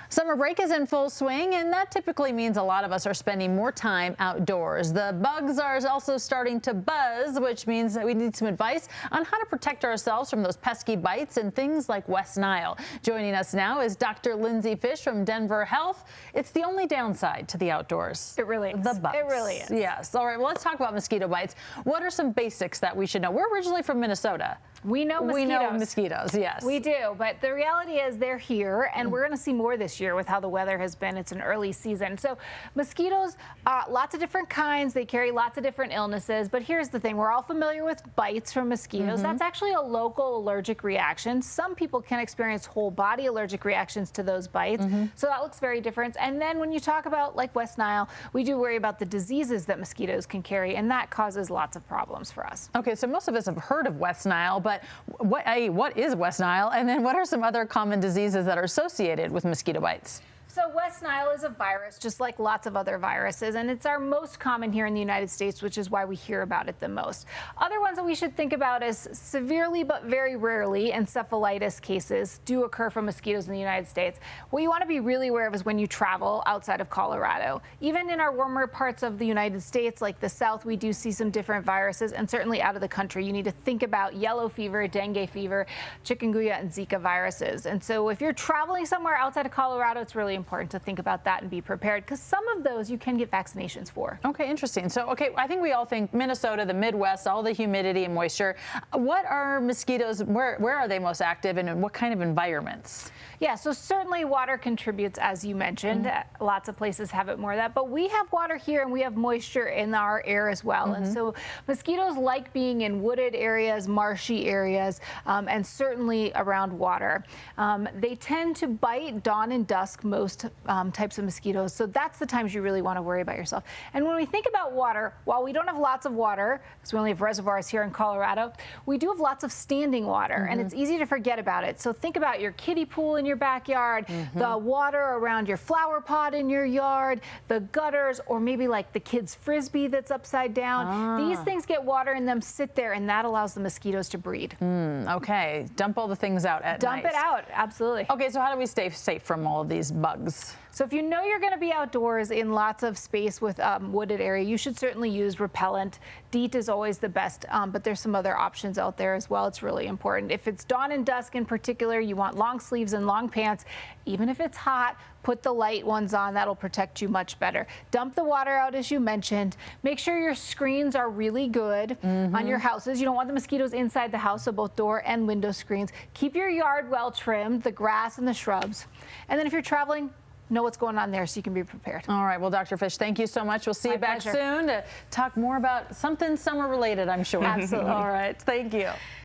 Summer break is in full swing, and that typically means a lot of us are spending more time outdoors. The bugs are also starting to buzz, which means that we need some advice on how to protect ourselves from those pesky bites and things like West Nile. Joining us now is Dr. Lindsey Fish from Denver Health. It's the only downside to the outdoors. It really is. The bugs. It really is. Yes. All right. Well, let's talk about mosquito bites. What are some basics that we should know? We're originally from Minnesota. We know mosquitoes. We know mosquitoes, yes. We do, but the reality is they're here, and we're going to see more this year with how the weather has been. It's an early season. So mosquitoes, lots of different kinds. They carry lots of different illnesses, but here's the thing. We're all familiar with bites from mosquitoes. That's actually a local allergic reaction. Some people can experience whole body allergic reactions to those bites, so that looks very different. And then when you talk about like West Nile, we do worry about the diseases that mosquitoes can carry, and that causes lots of problems for us. Okay, so most of us have heard of West Nile, but what is West Nile? And then what are some other common diseases that are associated with mosquito bites? So West Nile is a virus, just like lots of other viruses, and it's our most common here in the United States, which is why we hear about it the most. Other ones that we should think about is severely but very rarely encephalitis cases do occur from mosquitoes in the United States. What you want to be really aware of is when you travel outside of Colorado. Even in our warmer parts of the United States, like the South, we do see some different viruses, and certainly out of the country, you need to think about yellow fever, dengue fever, chikungunya, and Zika viruses. And so if you're traveling somewhere outside of Colorado, it's really important to think about that and be prepared, because some of those you can get vaccinations for. Okay, interesting. So, okay, I think we all think Minnesota, the Midwest, all the humidity and moisture. What are mosquitoes, where are they most active, and in what kind of environments? Yeah, so certainly water contributes, as you mentioned. Lots of places have it more of that, but we have water here and we have moisture in our air as well. And so mosquitoes like being in wooded areas, marshy areas, and certainly around water. They tend to bite dawn and dusk, most types of mosquitoes, so that's the times you really want to worry about yourself. And when we think about water, while we don't have lots of water, because we only have reservoirs here in Colorado, we do have lots of standing water, and it's easy to forget about it. So think about your kiddie pool in your backyard, the water around your flower pot in your yard, the gutters, or maybe like the kids' frisbee that's upside down. These things get water in them, sit there, and that allows the mosquitoes to breed. Okay, dump all the things out at night. Dump it out, absolutely. Okay, so how do we stay safe from all of these bugs? So if you know you're going to be outdoors in lots of space with wooded area, you should certainly use repellent. DEET is always the best, but there's some other options out there as well. It's really important. If it's dawn and dusk in particular, you want long sleeves and long pants. Even if it's hot, put the light ones on. That'll protect you much better. Dump the water out, as you mentioned. Make sure your screens are really good on your houses. You don't want the mosquitoes inside the house, so both door and window screens. Keep your yard well trimmed, the grass and the shrubs. And then if you're traveling, know what's going on there so you can be prepared. All right. Well, Dr. Fish, thank you so much. We'll see you back soon to talk more about something summer related, I'm sure. Absolutely. All right. Thank you.